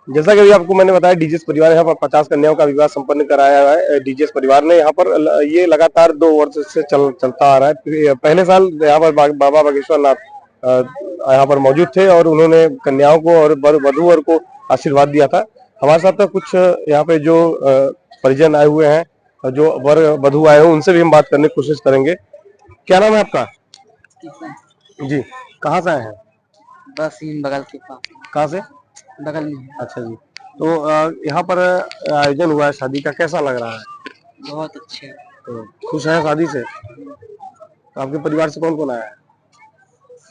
जैसा कि अभी आपको मैंने बताया, डीजीएस परिवार यहाँ पर 50 कन्याओं का विवाह संपन्न कराया है। डीजीएस परिवार ने यहाँ पर ये लगातार 2 वर्ष से चलता आ रहा है। पहले साल यहाँ पर बाबा बागेश्वर नाथ यहाँ पर मौजूद थे और उन्होंने कन्याओं को और वधू वर को आशीर्वाद दिया था। हमारे साथ कुछ यहाँ पे जो परिजन आए हुए हैं, जो वर वधू आए हुए, उनसे भी हम बात करने की कोशिश करेंगे। क्या नाम है आपका? जी, कहाँ से आए हैं? बस इन बगल के पास। कहाँ से? बगल में। अच्छा जी, तो यहाँ पर आयोजन हुआ है शादी का, कैसा लग रहा है? बहुत अच्छे। तो खुश हैं शादी से? तो आपके परिवार से कौन कौन आया है?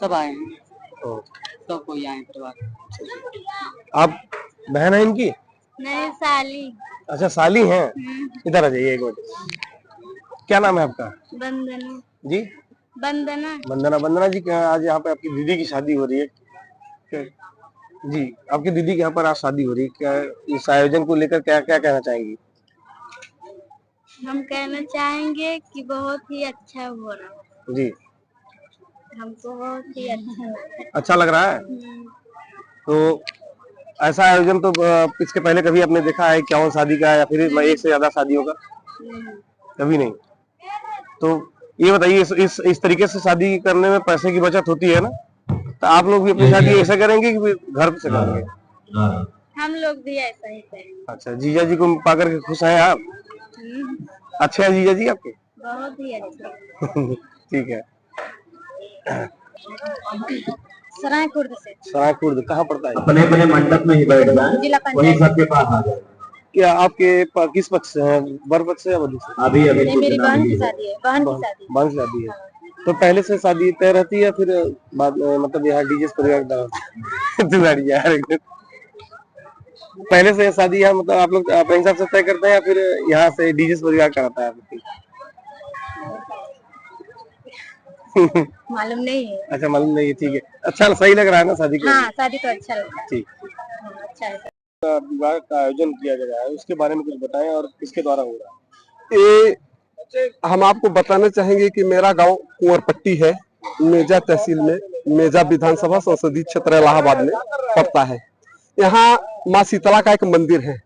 सब आए हैं। तो सब कोई आए परिवार। आप बहन है इनकी? नहीं, साली। अच्छा, साली हैं। इधर आ जाइए एक मिनट। क्या नाम है आपका? वंदना। जी, वंदना। वंदना। वंदना जी, आज यहाँ पे आपकी दीदी की शादी हो रही है जी, आपकी दीदी के यहाँ पर आज शादी हो रही है, क्या इस आयोजन को लेकर क्या क्या कहना चाहेंगी? हम कहना चाहेंगे कि बहुत ही अच्छा हो रहा है जी, हमको बहुत ही अच्छा लग रहा है। तो ऐसा आयोजन तो इसके पहले कभी आपने देखा है क्या शादी का, या फिर एक से ज्यादा शादियों का? कभी नहीं। तो ये बताइए, इस तरीके से शादी करने में पैसे की बचत होती है ना, तो आप लोग भी अपनी शादी ऐसा करेंगे कि घर से करेंगे? हम लोग भी ऐसा ही करेंगे। अच्छा, जीजा जी को पाकर के खुश हैं आप? अच्छे हैं जीजा जी आपके? बहुत ही अच्छे। ठीक है। सरायकुर्द से। सरायकुर्द कहाँ पड़ता है? अपने अपने मंडप में ही बैठ जाए, वही सबके पास आ जाए। क्या आपके किस पक्ष से हैं, वर पक्ष से या वधू से? अभी अभी मेरी बहन की शादी है। बहन की शादी है। तो पहले से शादी तय रहती है या फिर बाद मतलब यहाँ डीजेस परिवार तुम्हारी यार पहले से शादी है, मतलब आप लोग अपने हिसाब से तय करते हैं या फिर यहाँ से डीजेस परिवार कराता है आपकी? मालूम नहीं है। अच्छा, मालूम नहीं है, ठीक है। अच्छा, सही लग रहा है ना शादी को? हाँ, शादी तो अच्छा लगता है। ठीक। अच्छा है। विवाह का आयोजन किया जा रहा है, उसके बारे में कुछ बताएं और किसके द्वारा हो रहा है? ये हम आपको बताना चाहेंगे कि मेरा गांव कुंवरपट्टी है, मेजा तहसील में, मेजा विधानसभा संसदीय क्षेत्र इलाहाबाद में पड़ता है। यहाँ माँ शीतला का एक मंदिर है।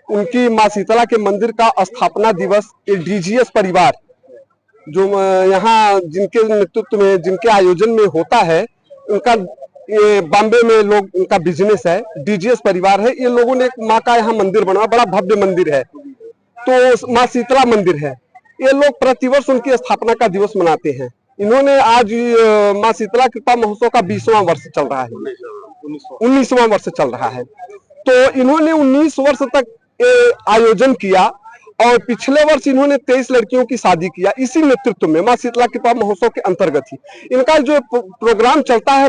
उनकी माँ शीतला के मंदिर का स्थापना दिवस ये डीजीएस परिवार जो यहाँ जिनके नेतृत्व में, जिनके आयोजन में होता है, उनका ये बॉम्बे में लोग, उनका बिजनेस है, डीजीएस परिवार है। ये लोगों ने एक माँ का यहाँ मंदिर बना, बड़ा भव्य मंदिर है, तो माँ शीतला मंदिर है। ये लोग प्रतिवर्ष उनकी स्थापना का दिवस मनाते हैं। इन्होंने आज माँ शीतला कृपा महोत्सव का 20वां वर्ष चल रहा है, 19वां वर्ष चल रहा है। तो इन्होंने 19 वर्ष तक आयोजन किया और पिछले वर्ष इन्होंने 23 लड़कियों की शादी किया, इसी नेतृत्व में माँ शीतला कृपा महोत्सव के अंतर्गत ही इनका जो प्रोग्राम चलता है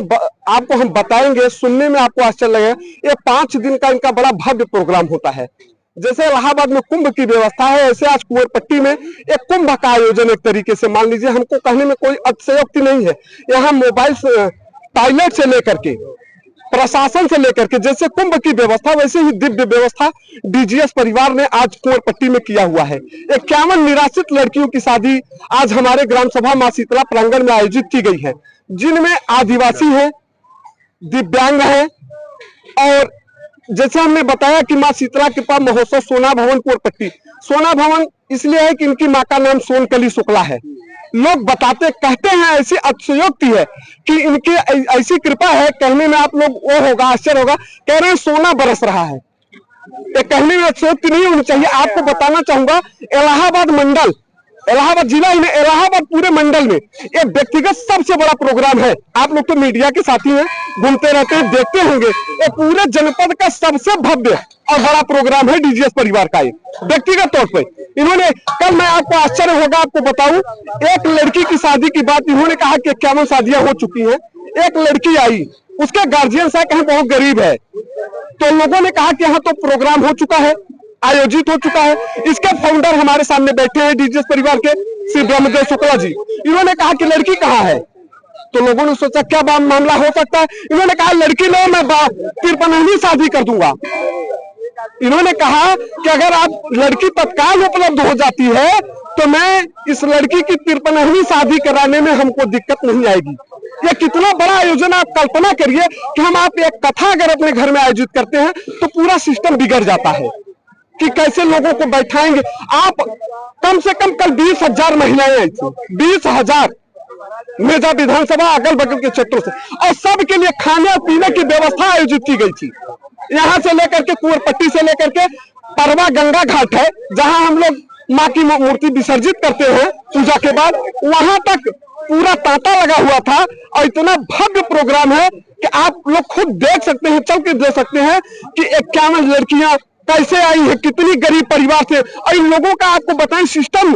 आपको हम बताएंगे, सुनने में आपको आश्चर्य लगेगा। ये 5 दिन का इनका बड़ा भव्य प्रोग्राम होता है। जैसे इलाहाबाद में कुंभ की व्यवस्था है, ऐसे आज कुंवरपट्टी में एक कुंभ का आयोजन एक तरीके से मान लीजिए। हमको कहने में कोई अतिशयोक्ति नहीं है। यहाँ मोबाइल टॉयलेट से लेकर के, प्रशासन से लेकर के, जैसे कुंभ की व्यवस्था वैसे ही दिव्य व्यवस्था डीजीएस परिवार ने आज कुंवरपट्टी में किया हुआ है। 51 निराश्रित लड़कियों की शादी आज हमारे ग्राम सभा माँ शीतला प्रांगण में आयोजित की गई है, जिनमें आदिवासी है, दिव्यांग है, और जैसे हमने बताया कि माँ शीतला कृपा महोत्सव सोना भवन कुंवरपट्टी, सोना भवन इसलिए है कि इनकी माँ का नाम सोनकली शुक्ला है। लोग बताते कहते हैं, ऐसी अतिशयोक्ति है कि इनकी ऐसी कृपा है, कहने में आप लोग वो होगा, आश्चर्य होगा, कह रहे हैं सोना बरस रहा है। ये कहने में अतिशयोक्ति नहीं होनी चाहिए। आपको बताना चाहूंगा, इलाहाबाद मंडल, इलाहाबाद जिला ही नहीं, इलाहाबाद पूरे मंडल में एक व्यक्तिगत सबसे बड़ा प्रोग्राम है। आप लोग तो मीडिया के साथी हैं, घूमते रहते हैं, देखते होंगे। ये पूरे जनपद का सबसे भव्य और बड़ा प्रोग्राम है डीजीएस परिवार का। व्यक्तिगत तौर पर इन्होंने, कल मैं आपको आश्चर्य होगा आपको बताऊं, एक लड़की की शादी की बात इन्होंने कहा कि 51 शादियां हो चुकी हैं। एक लड़की आई, उसके गार्जियन से कहीं बहुत गरीब है, तो लोगों ने कहा कि यहाँ तो प्रोग्राम हो चुका है, आयोजित हो चुका है। इसके फाउंडर हमारे सामने बैठे हैं डीजीएस परिवार के श्री ब्रह्मदेव शुक्ला जी। इन्होंने कहा कि लड़की कहाँ है, तो लोगों ने सोचा क्या मामला हो सकता है। इन्होंने कहा लड़की लो, मैं 53वीं शादी कर दूंगा। इन्होंने कहा कि अगर आप लड़की तत्काल उपलब्ध हो जाती है तो मैं इस लड़की की 53वीं शादी कराने में हमको दिक्कत नहीं आएगी। ये कितना बड़ा आयोजन, आप कल्पना करिए कि हम आप एक कथा अगर अपने घर में आयोजित करते हैं तो पूरा सिस्टम बिगड़ जाता है कि कैसे लोगों को बैठाएंगे। आप कम से कम कल 20,000 महिलाएं आई थी, 20,000 मेजा विधानसभा अगल बगल के क्षेत्रों से, और सबके लिए खाने और पीने की व्यवस्था आयोजित की गई थी। यहाँ से लेकर के कुंवरपट्टी से लेकर के परवा गंगा घाट है जहां हम लोग माँ की मूर्ति विसर्जित करते हैं पूजा के बाद, वहां तक पूरा तांता लगा हुआ था। और इतना भव्य प्रोग्राम है कि आप लोग खुद देख सकते हैं, चल के देख सकते हैं कि 51 लड़कियां कैसे आई हैं, कितनी गरीब परिवार से। और इन लोगों का आपको बताएं, सिस्टम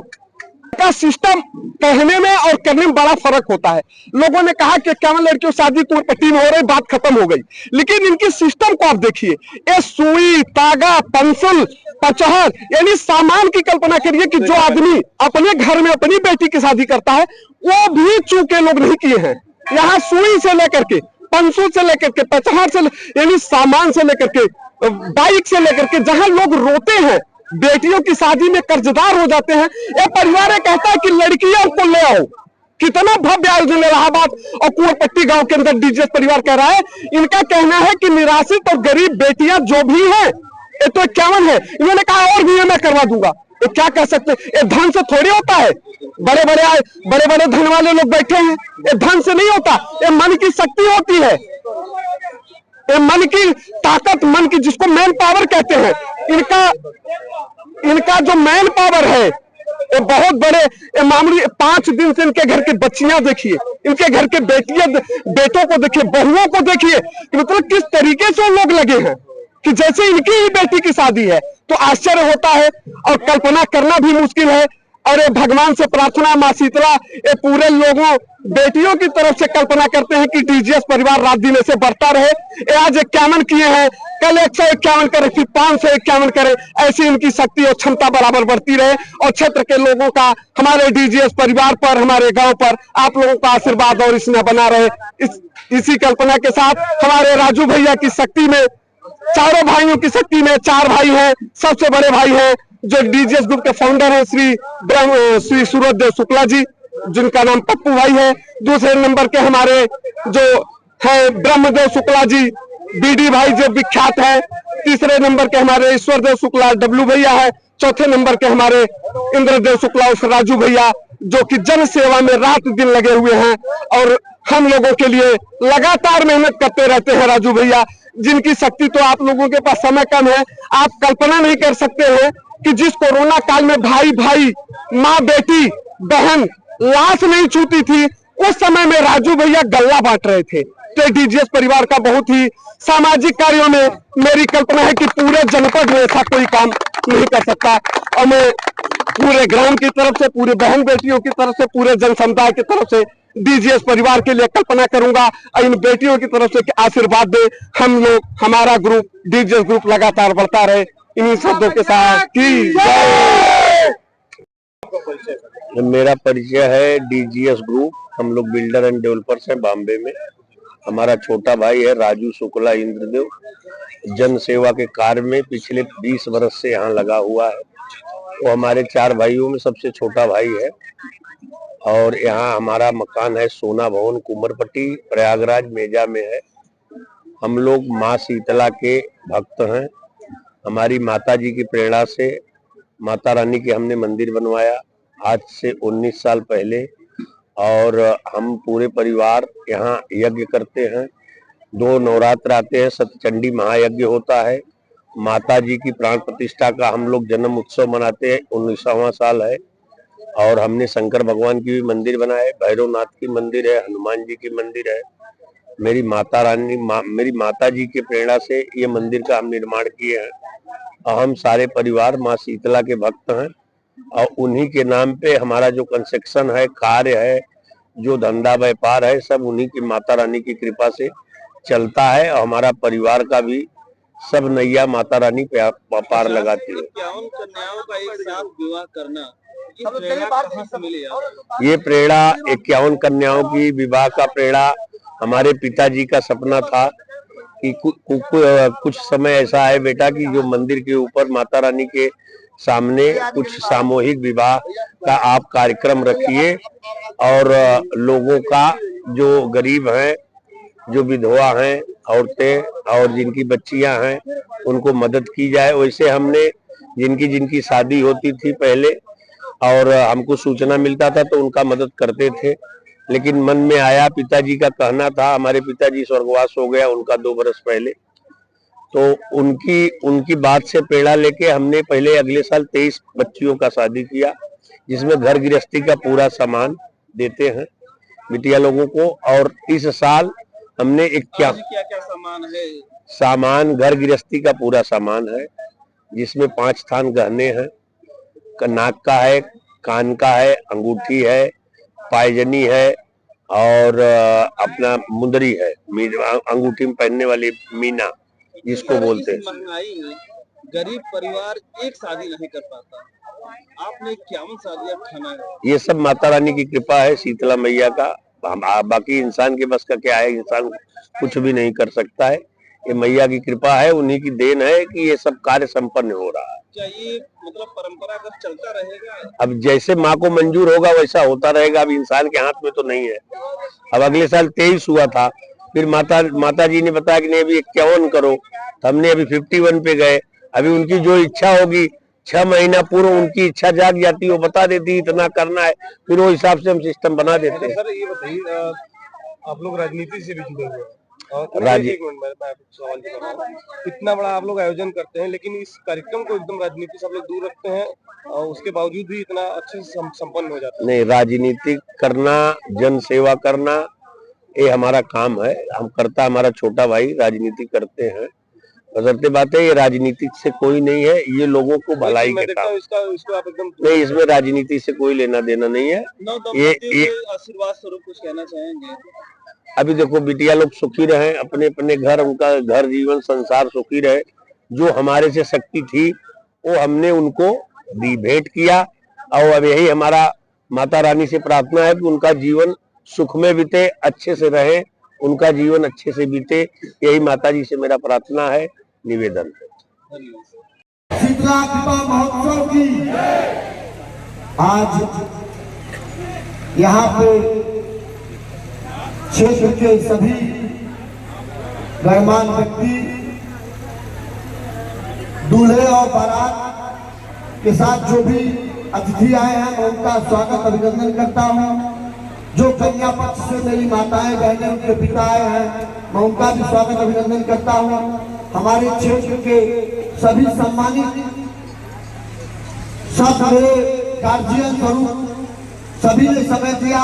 कहने में और करने में बड़ा फर्क होता है। लोगों ने कहा कि 51 लड़कियों शादी कुंवरपट्टी में हो रही, बात खत्म हो गई, लेकिन इनकी सिस्टम को आप देखिए। ये सुई, तागा, पेंसिल, कचहर, यानी सामान की कल्पना करिए कि जो आदमी अपने घर में अपनी बेटी की शादी करता है वो भी चूके लोग नहीं किए हैं। यहाँ सुई से लेकर के, पेंसिल से लेकर के, कचहर से, यानी सामान से लेकर के, बाइक से लेकर के, जहां लोग रोते हैं, बेटियों की शादी में कर्जदार हो जाते हैं, ये परिवार कहता है कि लड़कियों को ले आओ। कितना भव्य आयोजन इलाहाबाद और कुंवरपट्टी गांव के अंदर डीजीएस परिवार कह रहा है। इनका कहना है कि निराश्रित और गरीब बेटियां जो भी हैं, ये तो 51 है, इन्होंने कहा और भी मैं करवा दूंगा। ये क्या कह सकते हैं, ये धन से थोड़ी होता है। बड़े बड़े धन वाले लोग बैठे हैं, ये धन से नहीं होता, ये मन की शक्ति होती है, ये मन की ताकत, मन की, जिसको मैन पावर कहते हैं। इनका जो मैन पावर है ये बहुत बड़े, ये मामूली 5 दिन से इनके घर की बच्चियां देखिए, इनके घर के बेटों को देखिए, बहुओं को देखिए, कि मतलब किस तरीके से लोग लगे हैं कि जैसे इनकी ही बेटी की शादी है। तो आश्चर्य होता है और कल्पना करना भी मुश्किल है। और ये भगवान से प्रार्थना, माँ शीतला, ये पूरे लोगों बेटियों की तरफ से कल्पना करते हैं कि डीजीएस परिवार रात दिन ऐसे बढ़ता रहे। ये आज 51 किए हैं, कल 151 करें, फिर 551 करें, ऐसी इनकी शक्ति और क्षमता बराबर बढ़ती रहे। और क्षेत्र के लोगों का, हमारे डीजीएस परिवार पर, हमारे गांव पर आप लोगों का आशीर्वाद और स्नेह बना रहे। इसी कल्पना के साथ हमारे राजू भैया की शक्ति में, चारों भाइयों की शक्ति में, 4 भाई हैं, सबसे बड़े भाई हैं जो डीजीएस ग्रुप के फाउंडर हैं श्री सूरजदेव शुक्ला जी, जिनका नाम पप्पू भाई है। दूसरे नंबर के हमारे जो है ब्रह्मदेव शुक्ला जी, बीडी भाई जो विख्यात है। तीसरे नंबर के हमारे ईश्वरदेव शुक्ला डब्लू भैया है। चौथे नंबर के हमारे इंद्रदेव शुक्ला उस राजू भैया, जो कि जन सेवा में रात दिन लगे हुए हैं और हम लोगों के लिए लगातार मेहनत करते रहते हैं। राजू भैया जिनकी शक्ति, तो आप लोगों के पास समय कम है, आप कल्पना नहीं कर सकते हैं कि जिस कोरोना काल में भाई भाई, माँ बेटी, बहन लाश नहीं छूती थी, उस समय में राजू भैया गल्ला बांट रहे थे। तो डीजीएस परिवार का बहुत ही सामाजिक कार्यों में मेरी कल्पना है कि पूरे जनपद में ऐसा कोई काम नहीं कर सकता। और मैं पूरे ग्राम की तरफ से, पूरे बहन बेटियों की तरफ से, पूरे जन समुदाय की तरफ से डीजीएस परिवार के लिए कल्पना करूंगा और इन बेटियों की तरफ से आशीर्वाद दे, हम लोग, हमारा ग्रुप डीजीएस ग्रुप लगातार बढ़ता रहे। इन्हीं शब्दों के साथ की जय। मेरा परिचय है डीजीएस ग्रुप, हम लोग बिल्डर एंड डेवलपर्स हैं बॉम्बे में। हमारा छोटा भाई है राजू शुक्ला इंद्रदेव, जन सेवा के कार्य में पिछले 20 वर्ष से यहाँ लगा हुआ है। वो हमारे 4 भाइयों में सबसे छोटा भाई है। और यहाँ हमारा मकान है सोना भवन कुंवरपट्टी, प्रयागराज मेजा में है। हम लोग माँ शीतला के भक्त हैं। हमारी माता जी की प्रेरणा से माता रानी के हमने मंदिर बनवाया आज से 19 साल पहले। और हम पूरे परिवार यहाँ यज्ञ करते हैं। 2 नवरात्र आते हैं, सतचंडी महायज्ञ होता है। माता जी की प्राण प्रतिष्ठा का हम लोग जन्म उत्सव मनाते हैं, 19वां साल है। और हमने शंकर भगवान की भी मंदिर बनाए, भैरवनाथ की मंदिर है, हनुमान जी की मंदिर है। मेरी माता रानी, मेरी माता जी की प्रेरणा से ये मंदिर का हम निर्माण किए हैं। और हम सारे परिवार माँ शीतला के भक्त हैं और उन्हीं के नाम पे हमारा जो कंस्ट्रक्शन है, कार्य है, जो धंधा व्यापार है, सब उन्हीं की माता रानी की कृपा से चलता है। और हमारा परिवार का भी सब नैया माता रानी पार लगाती है। 51 कन्याओं का एक साथ विवाह करना, ये प्रेरणा कहाँ से मिली? ये प्रेरणा 51 कन्याओं की विवाह का प्रेरणा हमारे पिताजी का सपना था कि कुछ समय ऐसा है बेटा कि जो मंदिर के ऊपर माता रानी के सामने कुछ सामूहिक विवाह का आप कार्यक्रम रखिए और लोगों का जो गरीब हैं, जो विधवा हैं, औरतें और जिनकी बच्चियां हैं, उनको मदद की जाए। वैसे हमने जिनकी जिनकी शादी होती थी पहले और हमको सूचना मिलता था तो उनका मदद करते थे, लेकिन मन में आया, पिताजी का कहना था, हमारे पिताजी स्वर्गवास हो गया उनका 2 बरस पहले, तो उनकी बात से प्रेरणा लेके हमने पहले अगले साल 23 बच्चियों का शादी किया, जिसमें घर गृहस्थी का पूरा सामान देते हैं बिटिया लोगों को। और इस साल हमने क्या क्या सामान है? सामान घर गृहस्थी का पूरा सामान है, जिसमें 5 थान गहने हैं, नाक का है, कान का है, अंगूठी है, पायजनी है और अपना मुंदरी है, अंगूठी में पहनने वाली मीना जिसको बोलते हैं। महंगाई में गरीब परिवार एक शादी नहीं कर पाता, आपने 51 शादियां ठाना है। ये सब माता रानी की कृपा है, शीतला मैया का। बाकी इंसान के बस का क्या है, इंसान कुछ भी नहीं कर सकता है, ये मैया की कृपा है, उन्हीं की देन है कि ये सब कार्य संपन्न हो रहा है। क्या ये मतलब परंपरा अगर चलता रहेगा? अब जैसे माँ को मंजूर होगा वैसा होता रहेगा, अब इंसान के हाथ में तो नहीं है। अब अगले साल 23 हुआ था, फिर माता जी ने बताया कि नहीं अभी 51 करो, तो हमने अभी 51 पे गए। अभी उनकी जो इच्छा होगी, 6 महीना पूर्व उनकी इच्छा जाग जाती, वो बता देती इतना करना है, फिर वो हिसाब से हम सिस्टम बना देते हैं। सर ये बताइए, आप लोग राजनीति से भी जुड़े हुए हैं और एक मिनट मैं सवाल कर रहा हूँ, इतना बड़ा आप लोग आयोजन करते हैं लेकिन इस कार्यक्रम को एकदम राजनीति से आप लोग दूर रखते हैं और उसके बावजूद भी इतना अच्छे से संपन्न हो जाता है। नहीं, राजनीति करना, जन सेवा करना, ये हमारा काम है, हम करता, हमारा छोटा भाई राजनीति करते हैं। बशर्ते बात है ये राजनीति से कोई नहीं है, ये लोगों को भलाई के काम। इसको आप एकदम नहीं, इसमें राजनीति से कोई लेना देना नहीं है। ये आशीर्वाद स्वरूप कुछ कहना चाहेंगे? अभी देखो, बिटिया लोग सुखी रहे, अपने अपने घर, उनका घर जीवन संसार सुखी रहे। जो हमारे से शक्ति थी वो हमने उनको दी, भेंट किया। और अब यही हमारा माता रानी से प्रार्थना है कि उनका जीवन सुख में बीते, अच्छे से रहे, उनका जीवन अच्छे से बीते, यही माता जी से मेरा प्रार्थना है, निवेदन है। शीतला कृपा महोत्सव की आज यहाँ पे क्षेत्र के सभी गणमान्य व्यक्ति दूल्हे और बारात के साथ जो भी अतिथि आए हैं मैं उनका स्वागत अभिनंदन करता हूँ। जो कन्या पक्ष से मेरी माताएं बहनें उनके पिता आए हैं मैं उनका भी स्वागत अभिनंदन करता हूँ। हमारे क्षेत्र के सभी सम्मानित सब मेरे गार्जियन स्वरूप सभी ने समय दिया,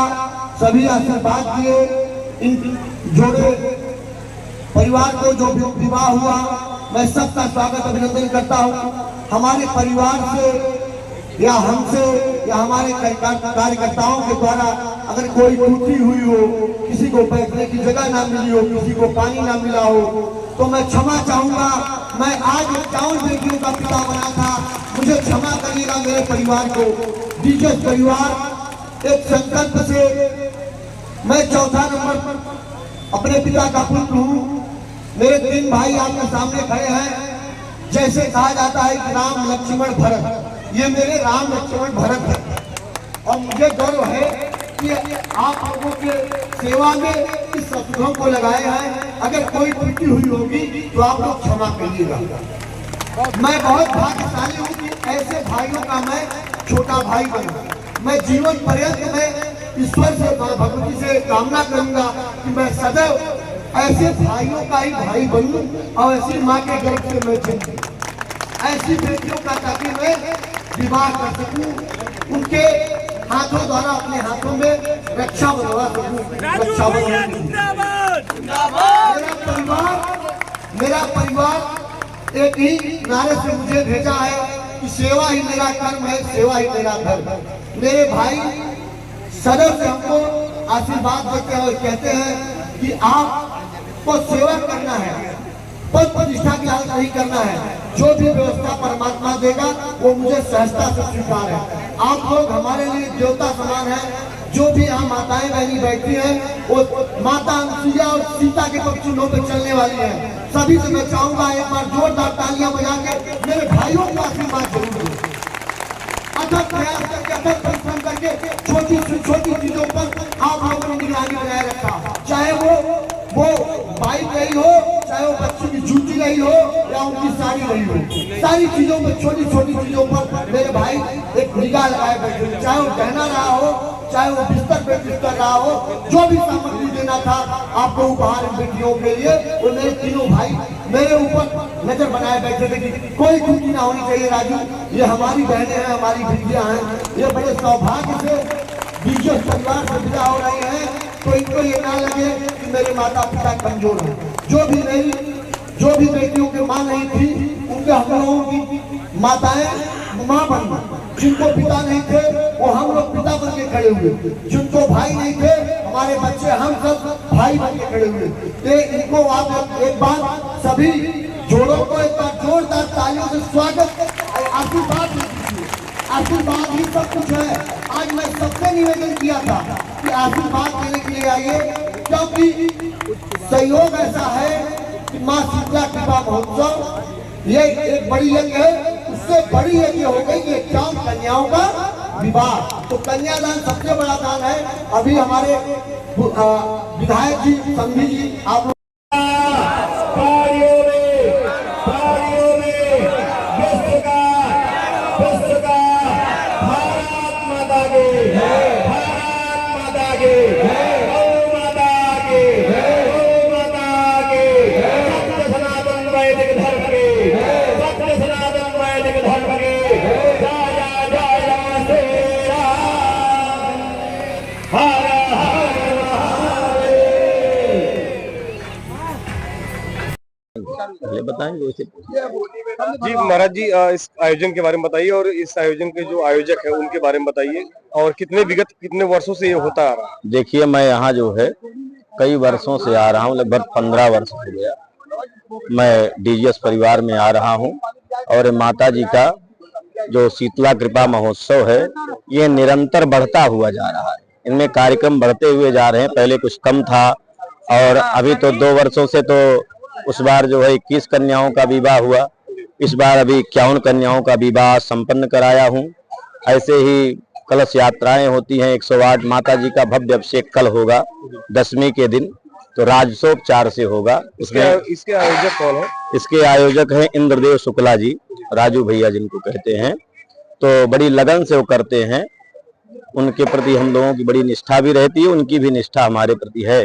सभी आशीर्वाद दिए। इन जोड़े परिवार को जो विवाह हुआ मैं सबका स्वागत अभिनंदन करता हूँ। हमारे परिवार से या हमसे या हमारे कार्यकर्ताओं के द्वारा अगर कोई त्रुटि हुई हो, किसी को बैठने की जगह ना मिली हो, किसी को पानी ना मिला हो, तो मैं क्षमा चाहूंगा। मैं आज 51 बेटियों का पिता बना था, मुझे क्षमा करिएगा मेरे परिवार को। डीजे परिवार एक संकल्प से मैं चौथा नंबर पर अपने पिता का पुत्र हूँ। मेरे 3 भाई आपके सामने खड़े हैं। जैसे कहा जाता है कि राम लक्ष्मण भरत, ये मेरे राम लक्ष्मण भरत है और मुझे गर्व है कि आप लोगों के सेवा में इस शब्दों को लगाए हैं। अगर कोई त्रुटि हुई होगी तो आप लोग क्षमा करिएगा। मैं बहुत भाग्यशाली हूँ कि ऐसे भाइयों का मैं छोटा भाई बना। मैं जीवन पर्यंत में ईश्वर से, भगवती से कामना करूंगा कि मैं सदैव ऐसे भाइयों का ही भाई बनूं और ऐसी माँ के गर्भ से मैं जन्मूं, ऐसी बेटियों का ताकि मैं विवाह कर सकूं, उनके हाथों द्वारा अपने हाथों में रक्षा बनवा सकूं। मेरा परिवार एक ही नारे से मुझे भेजा है कि सेवा ही मेरा कर्म है, सेवा ही मेरा धर्म। मेरे भाई सदैव से हमको आशीर्वाद देते हैं और कहते हैं कि आपको सेवा करना है, पद प्रतिष्ठा की हालत नहीं करना है। जो भी व्यवस्था परमात्मा देगा वो मुझे सहजता से स्वीकार है। आप लोग हमारे लिए देवता समान है। जो भी यहाँ माताएं बहनी बैठी हैं वो माता अनुसुईया और सीता के पक्षों पे चलने वाली है। सभी से मैं चाहूंगा एक बार जोरदार तालियां बजा के मेरे भाइयों को आशीर्वाद जरूर दें। अथक प्रयास करके, अथक परिश्रम करके छोटी से छोटी चीजों पर आप लोगों ने निगरानी बनाए रखा। चाहे वो बाइक रही हो, चाहे वो बच्ची की जूती रही हो या उनकी साड़ी रही हो, सारी चीजों पर, छोटी छोटी चीजों पर मेरे भाई एक निगाह लगाए बैठे। चाहे वो गहना रहा हो, चाहे वो बिस्तर पे बिस्तर रहा हो, जो भी सामग्री देना था आपको उपहार बेटियों के लिए, वो मेरे तीनों भाई मेरे ऊपर नजर बनाए बैठे थे कि कोई त्रुटि ना होनी चाहिए। राजू, ये हमारी बहनें हैं, हमारी बेटियां हैं, ये बड़े सौभाग्य से डीजीएस परिवार से विदा हो रहे हैं, तो इनको ये ना लगे कि मेरे माता पिता कमजोर हैं। जो भी बेटियों की माँ नहीं थी, उनके हम लोगों की माताएं माँ बन, जिनको पिता नहीं थे वो हम लोग पिता बन के खड़े हुए, जिनको भाई नहीं थे हमारे बच्चे हम सब भाई बन के खड़े हुए। तो इनको आप एक बार सभी जोड़ों को एक बार जोरदार तालियों से स्वागत और आशीर्वाद दीजिए। आशीर्वाद ही सब कुछ है। आज मैं सबसे निवेदन किया था कि आशीर्वाद देने के लिए आइए, क्योंकि सहयोग ऐसा है कि माँ शीतला कृपा महोत्सव ये एक बड़ी यज्ञ है, उससे बड़ी यज्ञ हो गई ये 51 कन्याओं का विवाह। तो कन्यादान सबसे बड़ा दान है। अभी हमारे विधायक जी, संघी जी, आप बताएंगे। जी महाराज जी, इस आयोजन के बारे में बताइए और इस आयोजन के जो आयोजक है उनके बारे में बताइए, और कितने वर्षों से ये होता आ रहा है। देखिए, मैं यहाँ जो है कई वर्षों से आ रहा हूँ, लगभग 15 वर्ष हो गया मैं डीजीएस परिवार में आ रहा हूँ। और माता जी का जो शीतला कृपा महोत्सव है ये निरंतर बढ़ता हुआ जा रहा है। इनमें कार्यक्रम बढ़ते हुए जा रहे हैं। पहले कुछ कम था और अभी तो 2 वर्षों से तो उस बार जो है 21 कन्याओं का विवाह हुआ, इस बार अभी 51 कन्याओं का विवाह संपन्न कराया हूँ। ऐसे ही कलश यात्राएं होती हैं। 108 माता जी का भव्य अभिषेक कल होगा 10वीं के दिन, तो राजसोग 4 से होगा। इसके आयोजक कौन है? इसके आयोजक हैं इंद्रदेव शुक्ला जी, राजू भैया जिनको कहते हैं। तो बड़ी लगन से वो करते हैं। उनके प्रति हम लोगों की बड़ी निष्ठा भी रहती है, उनकी भी निष्ठा हमारे प्रति है।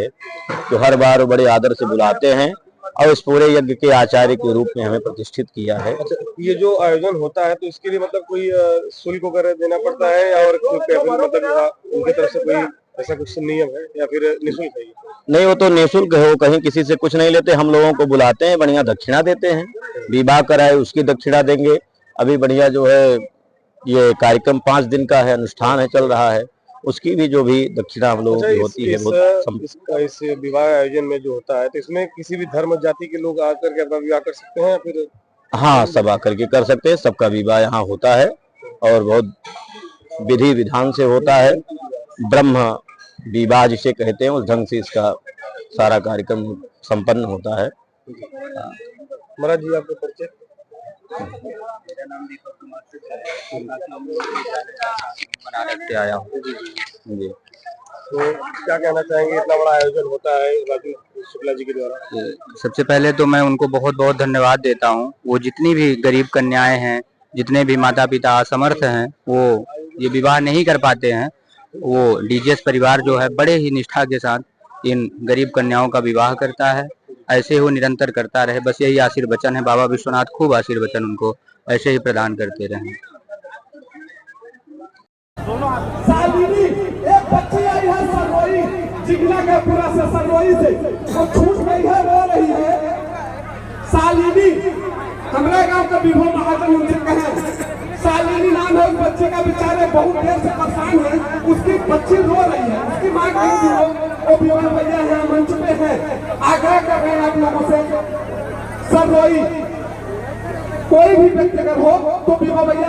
तो हर बार वो बड़े आदर से बुलाते हैं और इस पूरे यज्ञ के आचार्य के रूप में हमें प्रतिष्ठित किया है। अच्छा, ये जो आयोजन होता है तो इसके लिए मतलब कोई शुल्क वगैरह देना पड़ता है, और मतलब उनकी तरफ से कोई ऐसा कुछ नियम है या फिर निःशुल्क है? नहीं, वो तो निःशुल्क है, वो कहीं किसी से कुछ नहीं लेते। हम लोगों को बुलाते हैं, बढ़िया दक्षिणा देते हैं। विवाह कराए उसकी दक्षिणा देंगे। अभी बढ़िया जो है ये कार्यक्रम 5 दिन का है, अनुष्ठान है, चल रहा है, उसकी भी जो भी दक्षिणा हम लोगों की होती है। इस विवाह आयोजन में जो होता है तो इसमें किसी भी धर्म जाति के लोग आकर के अपना विवाह कर सकते हैं या फिर? हाँ, सब आकर के कर सकते हैं। सबका विवाह यहाँ होता है और बहुत विधि विधान से होता है। ब्रह्म विवाह जिसे कहते हैं, उस ढंग से इसका सारा कार्यक्रम संपन्न होता है। महाराज जी, आपको परिचय? मेरा नाम दीपक कुमार से आया हूँ जी। तो क्या कहना चाहेंगे, इतना बड़ा आयोजन होता है राजू शुक्ला जी के द्वारा? सबसे पहले तो मैं उनको बहुत बहुत धन्यवाद देता हूँ। वो जितनी भी गरीब कन्याएं हैं, जितने भी माता पिता असमर्थ हैं, वो ये विवाह नहीं कर पाते हैं, वो डीजीएस परिवार जो है बड़े ही निष्ठा के साथ इन गरीब कन्याओं का विवाह करता है। ऐसे वो निरंतर करता रहे, बस यही आशीर्वचन है। बाबा विश्वनाथ खूब आशीर्वचन उनको ऐसे ही प्रदान करते रहे। सालिनी एक बच्ची आई है सरवई, जिगना के पूरा से सरवई से वो छूट गई है, रो रही है। सालिनी हमारे गांव का विभो महाजन उनसे कहे, सालिनी नाम है उस बच्चे का, बेचारे बहुत देर से परेशान है, उसकी बच्ची रो रही है, उसकी माँ कहीं भी हो, वो विभो भैया यहाँ मंच पे है, आग्रह कर रहे हैं आप लोगों से, सरवई कोई भी व्यक्ति अगर हो तो विभो भैया